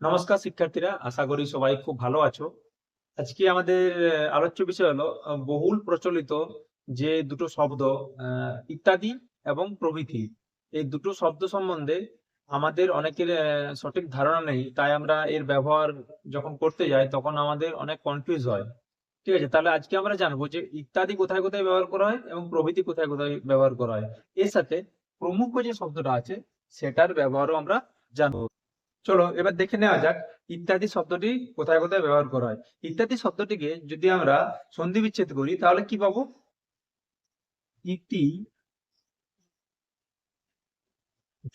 নমস্কার শিক্ষার্থীরা, আশা করি সবাই খুব ভালো আছো। আজকে আমাদের আলোচ্য বিষয় হলো বহুল প্রচলিত যে দুটো শব্দ ইত্যাদি এবং প্রভৃতি। এই দুটো শব্দ সম্বন্ধে আমাদের অনেকের সঠিক ধারণা নেই, তাই আমরা এর ব্যবহার যখন করতে যাই তখন আমাদের অনেক কনফিউজ হয়। ঠিক আছে, তাহলে আজকে আমরা জানবো যে ইত্যাদি কোথায় কোথায় ব্যবহার করা হয় এবং প্রভৃতি কোথায় কোথায় ব্যবহার করা হয়। এর সাথে প্রমুখ যে শব্দটা আছে সেটার ব্যবহারও আমরা জানবো। চলো এবার দেখে নেওয়া যাক ইত্যাদি শব্দটি কোথায় কোথায় ব্যবহার করা হয়। ইত্যাদি শব্দটিকে যদি আমরা সন্ধি বিচ্ছেদ করি তাহলে কি পাবো? ইতি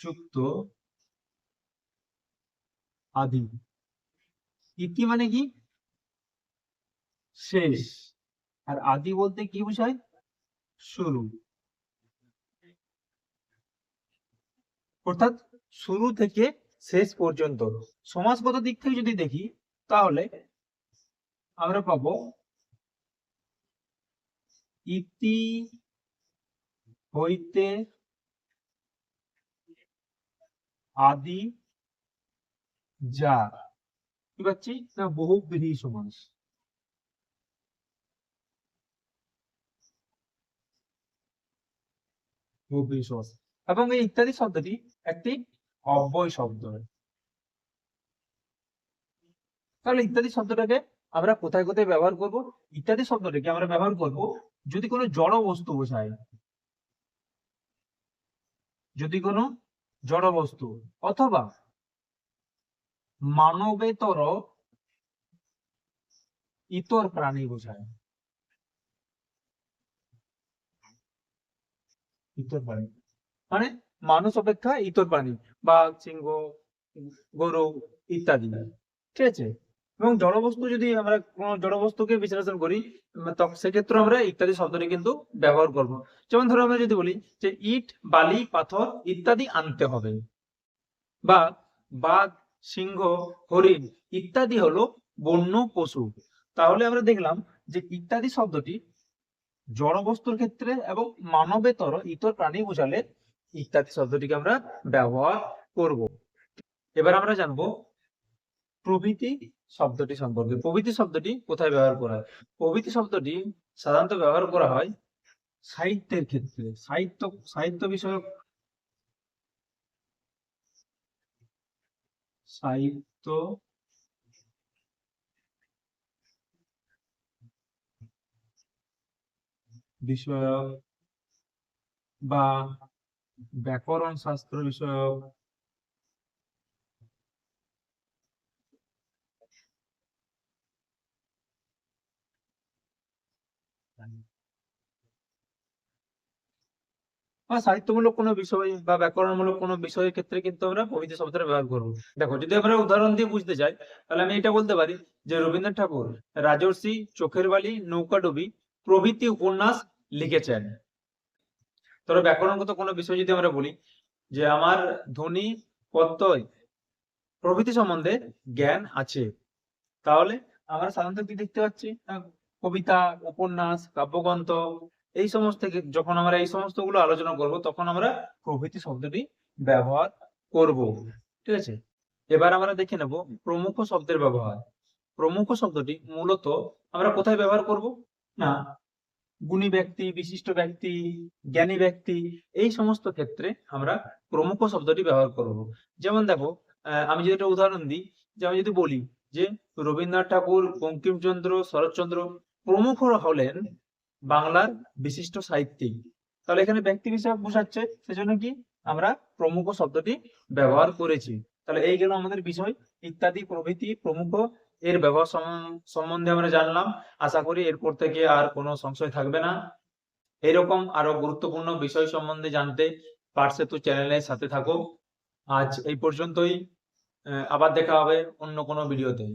যুক্ত আদি। ইতি মানে কি? শেষ। আর আদি বলতে কি বোঝায়? শুরু। অর্থাৎ শুরু থেকে শেষ পর্যন্ত। সমাসগত দিক থেকে যদি দেখি তাহলে আমরা পাবো ইতি হইতে আদি যা। কি পাচ্ছি না? বহুব্রীহি সমাস। বহুব্রীহি সমাস। এবং এই ইত্যাদি শব্দটি একটি অব্যয় শব্দ। তাহলে ইত্যাদি শব্দটাকে আমরা কোথায় কোথায় ব্যবহার করব? ইত্যাদি শব্দটাকে আমরা ব্যবহার করব যদি কোনো জড় বস্তু বোঝায়। যদি কোনো জড় বস্তু অথবা মানবেতর ইতর প্রাণী বোঝায়। ইতর প্রাণী মানে মানুষ অপেক্ষা ইতর প্রাণী, বাঘ, সিংহ, গরু ইত্যাদি। ঠিক আছে। এবং জড়বস্তু যদি আমরা কোনো জড়বস্তুকে বিশ্লেষণ করি তখন সেক্ষেত্রে আমরা ইত্যাদি শব্দটি কিন্তু ব্যবহার করব। যেমন ধরো আমরা যদি বলি যে ইট, বালি, পাথর ইত্যাদি আনতে হবে, বা বাঘ, সিংহ, হরিণ ইত্যাদি হলো বন্য পশু। তাহলে আমরা দেখলাম যে ইত্যাদি শব্দটি জড়বস্তুর ক্ষেত্রে এবং মানবেতর ইতর প্রাণী বোঝালে ইত্যাদি শব্দটিকে আমরা ব্যবহার করব। এবার আমরা জানবো প্রভৃতি শব্দটি সম্পর্কে। প্রভৃতি শব্দটি কোথায় ব্যবহার করা হয়? প্রভৃতি শব্দটি সাধারণত ব্যবহার করা হয় সাহিত্যের ক্ষেত্রে। সাহিত্য বিষয়ক, সাহিত্য বিষয়ক বা ব্যাকরণ শাস্ত্র বিষয়ক বা সাহিত্যমূলক কোনো বিষয় বা ব্যাকরণমূলক কোনো বিষয়ের ক্ষেত্রে কিন্তু আমরা প্রভৃতি শব্দটা ব্যবহার করবো। দেখো যদি আমরা উদাহরণ দিয়ে বুঝতে চাই তাহলে আমি এটা বলতে পারি যে রবীন্দ্রনাথ ঠাকুর রাজর্ষি, চোখের বালি, নৌকাডুবি প্রভৃতি উপন্যাস লিখেছেন। ধরো ব্যাকরণগত কোনো বিষয় যদি আমরা বলি যে আমার ধ্বনি, প্রত্যয় প্রভৃতি সম্বন্ধে জ্ঞান আছে, তাহলে আমরা সাধারণত কি দেখতে পাচ্ছি? কবিতা, উপন্যাস, কাব্যগ্রন্থ এই সমস্ত থেকে যখন আমরা এই সমস্ত গুলো আলোচনা করব তখন আমরা প্রভৃতি শব্দটি ব্যবহার করব। ঠিক আছে। এবার আমরা দেখে নেব প্রমুখ শব্দের ব্যবহার। প্রমুখ শব্দটি মূলত আমরা কোথায় ব্যবহার করব? না, গুণী ব্যক্তি, বিশিষ্ট ব্যক্তি, জ্ঞানী ব্যক্তি এই সমস্ত ক্ষেত্রে আমরা প্রমুখ শব্দটি ব্যবহার করব। যেমন দেখো আমি যদি একটা উদাহরণ দিই, যে আমি যদি বলি যে রবীন্দ্রনাথ ঠাকুর, বঙ্কিমচন্দ্র, শরৎচন্দ্র প্রমুখ হলেন বাংলার বিশিষ্ট সাহিত্যিক, তাহলে এখানে ব্যক্তি হিসাবে বোঝাচ্ছে, সেজন্য কি আমরা প্রমুখ শব্দটি ব্যবহার করেছি। তাহলে এই গেল আমাদের বিষয় ইত্যাদি, প্রভৃতি, প্রমুখ এর ব্যবহার সম্বন্ধে আমরা জানলাম। আশা করি এরপর থেকে আর কোনো সংশয় থাকবে না। এরকম আরো গুরুত্বপূর্ণ বিষয় সম্বন্ধে জানতে পাঠসেতু চ্যানেলের সাথে থাকো। আজ এই পর্যন্তই। আবার দেখা হবে অন্য কোনো ভিডিওতে।